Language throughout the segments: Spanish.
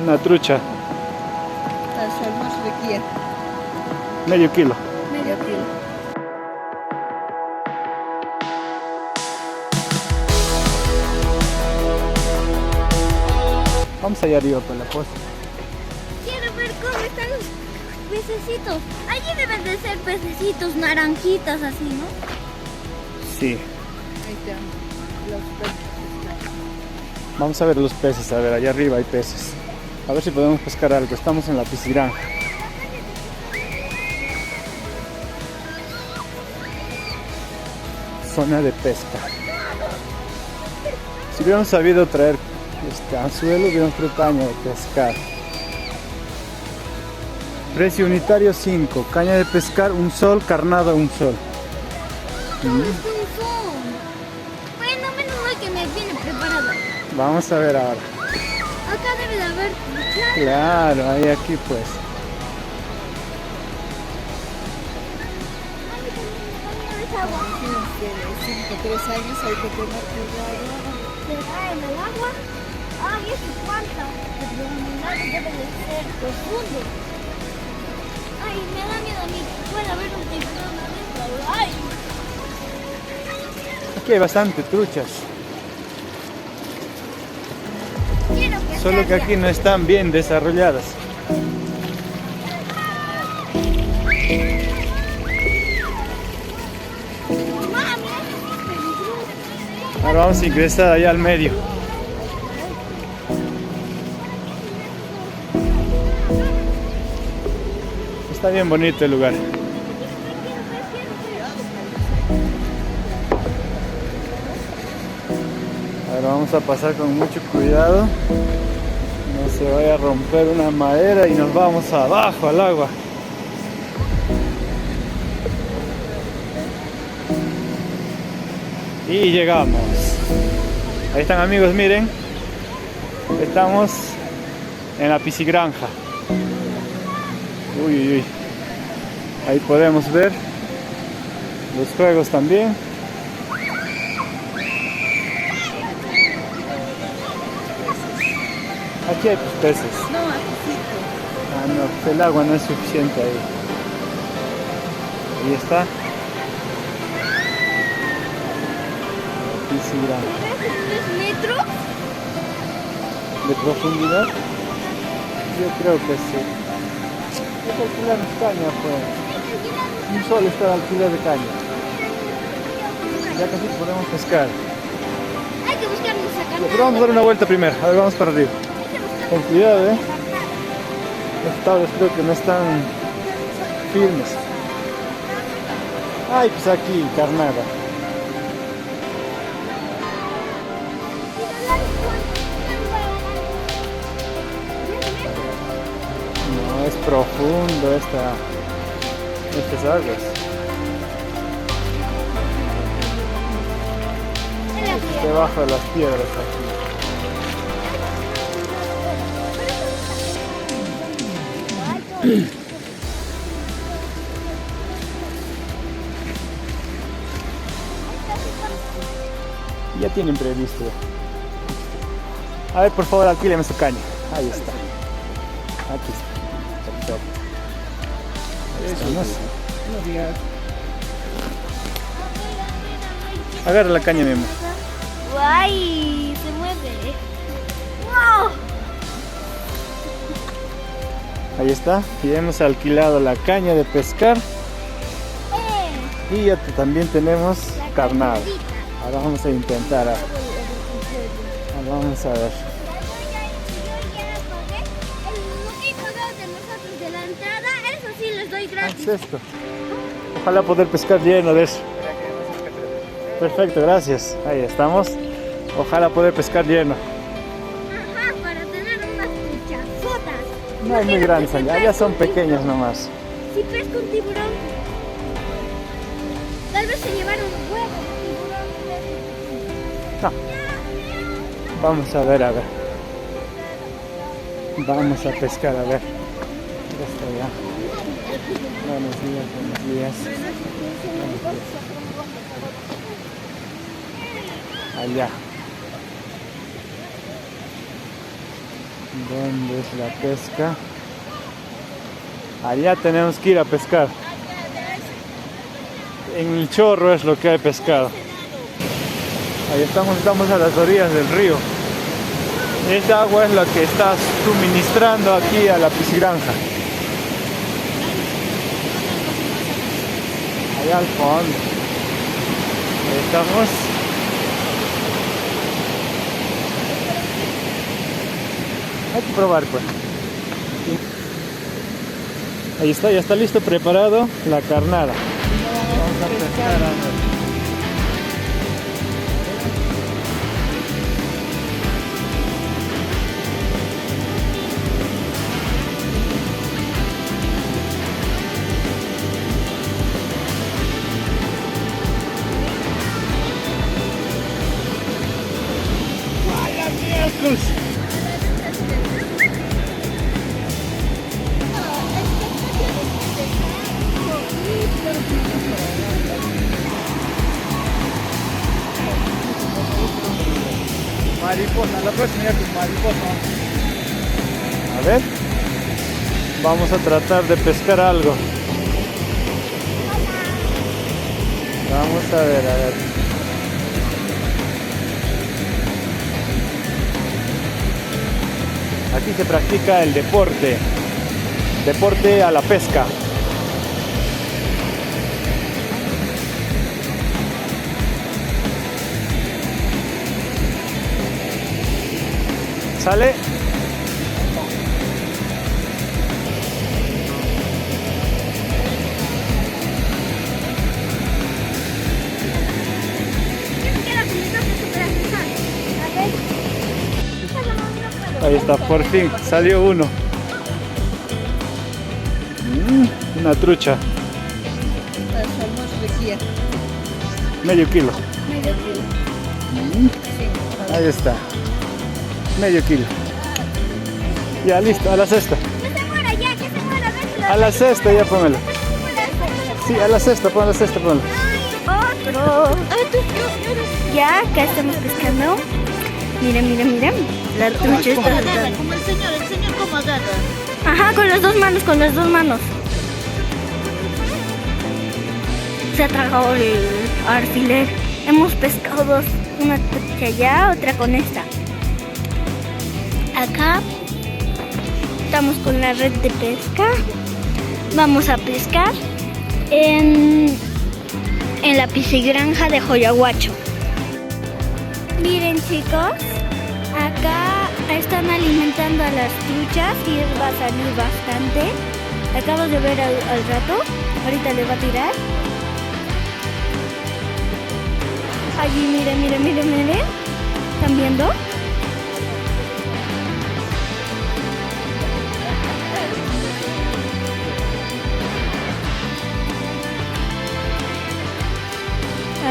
Una trucha. Al almuerzo de Kia. Medio kilo. Medio kilo. Vamos allá arriba por la costa. Quiero ver cómo están los pececitos. Allí deben de ser pececitos naranjitas así, ¿no? Sí. Ahí están los peces. Vamos a ver los peces. A ver, allá arriba hay peces. A ver si podemos pescar algo. Estamos en la piscigranja. Zona de pesca. Si hubiéramos sabido traer este anzuelo, hubiéramos traído caña de pescar. Precio unitario 5. Caña de pescar, un sol, carnada, un sol. ¿Cómo es un son? Bueno, menos mal que me viene preparada. Vamos a ver ahora. Acá debe de haber trucha. Claro, ahí aquí pues. Imagínense, de 5 3 años hay que tener cuidado. Se cae en el agua. Ay, es que cuánta. El luminar debe de ser profundo. Ay, me da miedo a mí. Puede haber un tiburón adentro. Ay. Aquí hay bastante truchas. Quiero que Solo que aquí no están bien desarrolladas. Ahora vamos a ingresar allá al medio. Está bien bonito el lugar. Ahora vamos a pasar con mucho cuidado. No se vaya a romper una madera y nos vamos abajo al agua. Y llegamos. Ahí están, amigos, miren. Estamos en la piscigranja. Uy, uy, uy. Ahí podemos ver los juegos también. Aquí hay peces. No, aquí sí. Ah, no, pues el agua no es suficiente ahí. Ahí está. Piscigranja. 3 metros. ¿De profundidad? Yo creo que sí. Es alquilar caña, pues. Un sol está de alquiler de caña. Ya casi podemos pescar. Hay que buscarnos acá. Pero vamos a dar una vuelta primero. A ver, vamos para arriba. Con cuidado, Los tablas creo que no están firmes. Ay, pues aquí, carnada. No es profundo estas aguas. Debajo de las piedras aquí. Ya tienen previsto. A ver, por favor, alquíleme su caña. Ahí está. Aquí está. Perfecto. Ahí estamos. Buenos días. Agarra la caña, mi amor. Guay, se mueve. ¡Wow! Ahí está. Ya hemos alquilado la caña de pescar. Y ya también tenemos La carnada. carnadita. Ahora vamos a intentar. Ahora vamos a ver. Yo ya pagué el motivo de nosotros de la entrada. Eso sí les doy ¿Qué gratis. es esto? Ojalá poder pescar lleno de eso. Perfecto, gracias. Ahí estamos. Ojalá poder pescar lleno. Ajá, para tener unas truchazotas. No es muy grandes allá, allá son pequeñas nomás. Si pesca un tiburón, tal vez se llevaron un huevo de tiburón. No. Vamos a ver, a ver. Vamos a pescar, a ver. Ya está ya. Buenos días, buenos días. Allá. ¿Dónde es la pesca? Allá tenemos que ir a pescar. En el chorro es lo que hay pescado. Ahí estamos a las orillas del río. Esta agua es la que está suministrando aquí a la piscigranja. Allá al fondo. Ahí estamos. Hay que probar pues. Ahí está, ya está listo, preparado la carnada. Vamos a pescar ahora. ¡Vaya miércoles! Mariposa, la próxima ya con mariposa. A ver, vamos a tratar de pescar algo. Vamos a ver, a ver. Aquí se practica el deporte a la pesca. ¿Sale? Ahí está, por fin, salió uno. Una trucha. La salmón requía. Medio kilo. Medio kilo. Sí. Ahí está. Medio kilo. Ya, listo, a la cesta. Que se muera ya, que se muera. A la cesta, ya póngalo. Sí, a la cesta, pon la cesta, ponlo. Otro. Ya, acá estamos pescando. Miren, miren, miren. La trucha está saltando. Como el señor cómo agarra. Ajá, con las dos manos, con las dos manos. Se ha tragado el alfiler. Hemos pescado dos. Una trucha allá, otra con esta. Acá estamos con la red de pesca. Vamos a pescar en la piscigranja de Joyahuacho. Miren chicos, acá están alimentando a las truchas y va a salir bastante. Acabo de ver al rato, ahorita le va a tirar. Allí miren, miren, miren, miren. ¿Están viendo?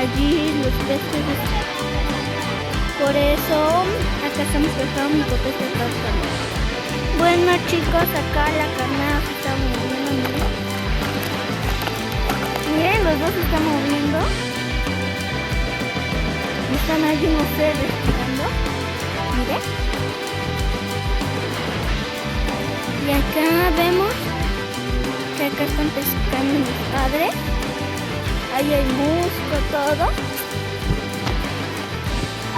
Allí los peces. Por eso acá estamos pescando, mi papá está pescando. Bueno chicos, acá la carnada se está moviendo. Miren, los dos se están moviendo. Están allí ustedes respirando. Miren. Y acá vemos que acá están pescando mis padres. Ahí hay musgo, todo.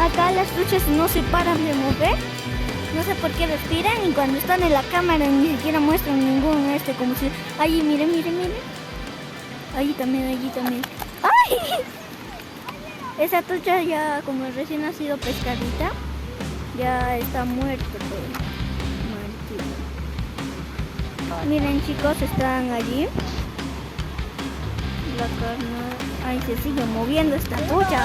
Acá las truchas no se paran de mover. No sé por qué respiran y cuando están en la cámara ni siquiera muestran ningún como si... Ahí, miren, miren, miren. Allí también, allí también. ¡Ay! Esa trucha ya como recién ha sido pescadita, ya está muerto todo. Muertito. Miren chicos, están allí. La carne... Ay, se sigue moviendo esta trucha.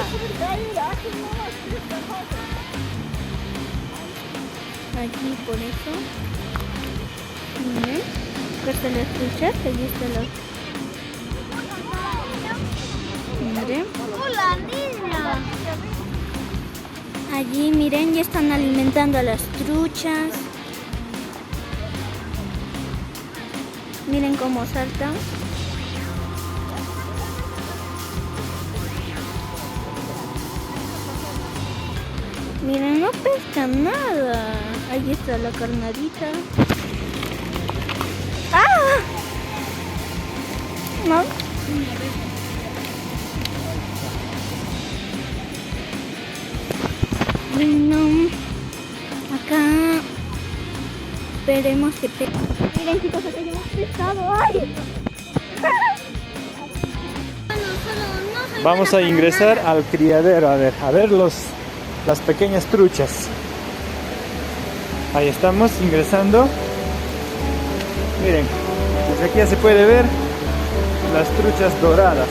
Aquí por eso. Miren. Acá están las truchas. Allí está la... Miren. ¡Hola, niña! Allí, miren, ya están alimentando a las truchas. Miren cómo saltan. Miren, no pescan nada. Ahí está la carnadita. ¡Ah! No. Bueno, acá esperemos que te... Miren chicos, acá ya hemos pescado. ¡Ay! Vamos a ingresar al criadero, a ver las pequeñas truchas. Ahí estamos ingresando. Miren, desde aquí ya se puede ver las truchas doradas.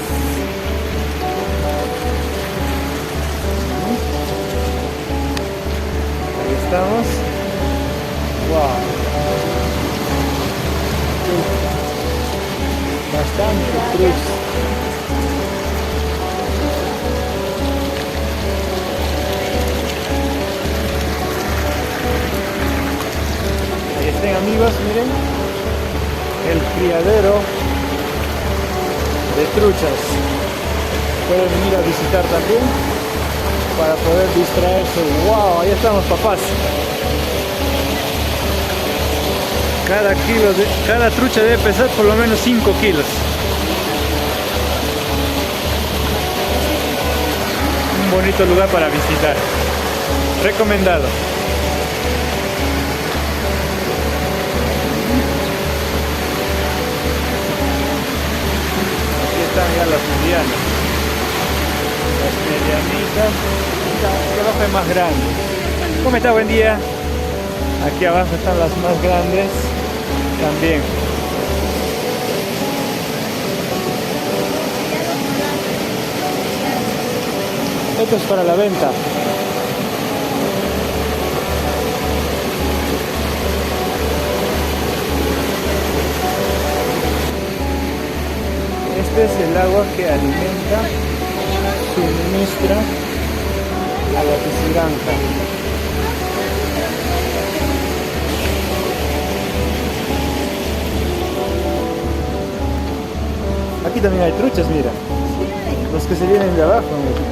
Ahí estamos. Wow. Bastante truchas. Ahí estén amigos, miren. El criadero de truchas. Pueden venir a visitar también para poder distraerse. ¡Wow! Ahí estamos, papás. Cada trucha debe pesar por lo menos 5 kilos. Un bonito lugar para visitar. Recomendado. Están ya las medianas. Las medianitas. Aquí abajo es más grande. ¿Cómo está? Buen día. Aquí abajo están las más grandes también. Esto es para la venta. Este es el agua que alimenta, suministra a la pisciranta. Aquí también hay truchas, mira. Los que se vienen de abajo, mira.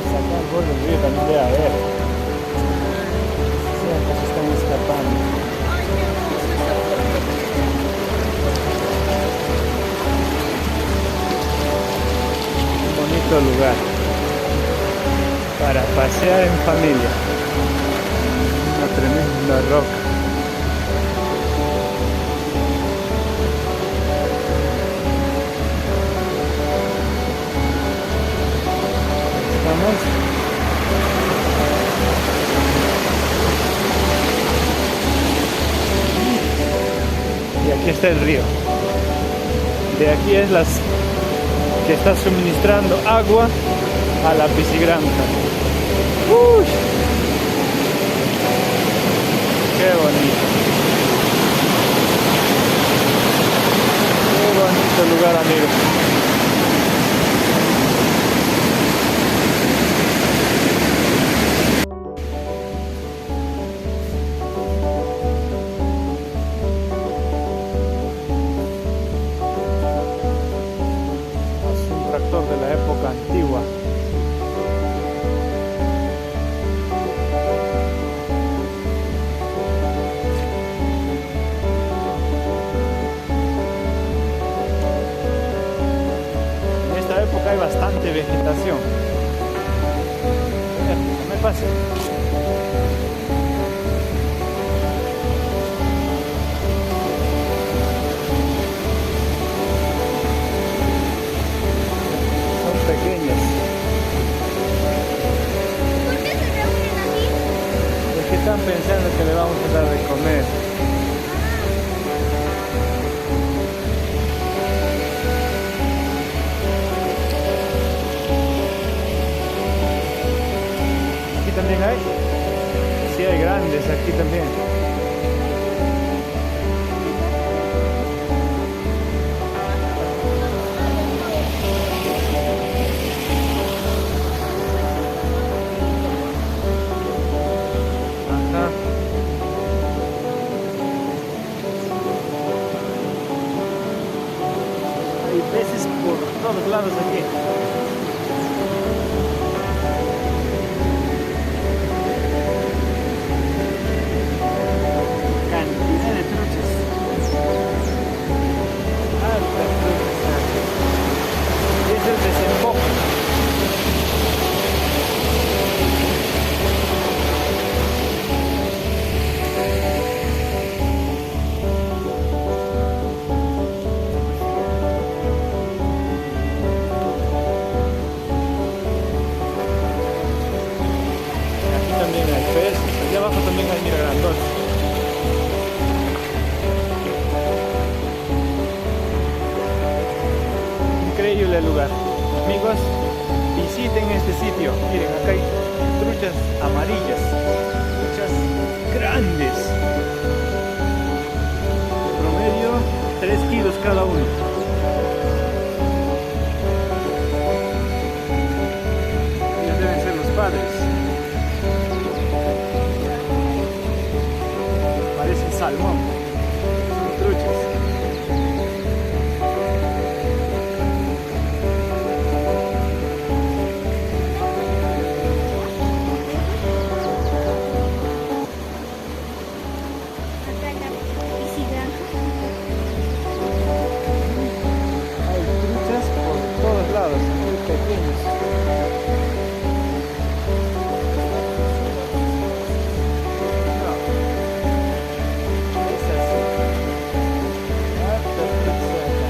Sacan por el río también debe haber. Siempre se están escapando. Lugar para pasear en familia. Una tremenda roca. Vamos. Y aquí está el río. De aquí es las que está suministrando agua a la piscigranja. ¡Uy! ¡Qué bonito! ¡Qué bonito lugar, amigos! De la época antigua. En esta época hay bastante vegetación. No me pase. Pequeños. ¿Por qué se reúnen aquí? Porque están pensando que le vamos a dar de comer. Aquí también hay. Sí, hay grandes aquí también. Hay peces por todos lados aquí. también hay peces. Allá abajo también hay, mira, grandotes. Increíble el lugar. Amigos, visiten este sitio. Miren, acá hay truchas amarillas, truchas grandes. Promedio 3 kilos cada uno. Ellos deben ser los padres. Parecen salmón. Son truchas. Acá en la piscina. Hay truchas por todos lados, muy pequeños. No. Es así. Harta trucha acá.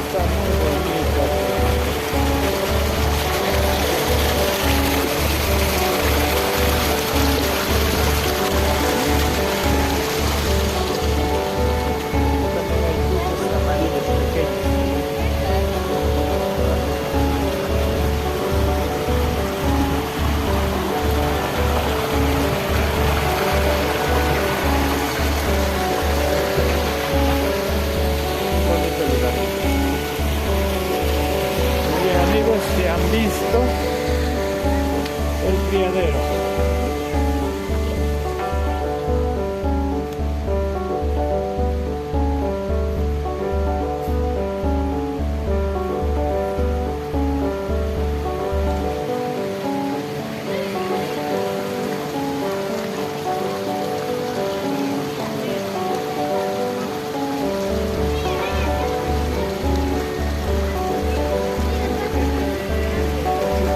Está muy bonito aquí. También hay truchas amarillas pequeñas. Un bonito lugar. Muy bien, amigos, se han visto el criadero.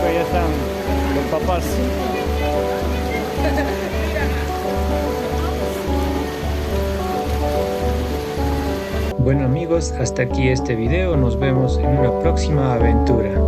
Ya están los papás. Bueno amigos, hasta aquí este video, nos vemos en una próxima aventura.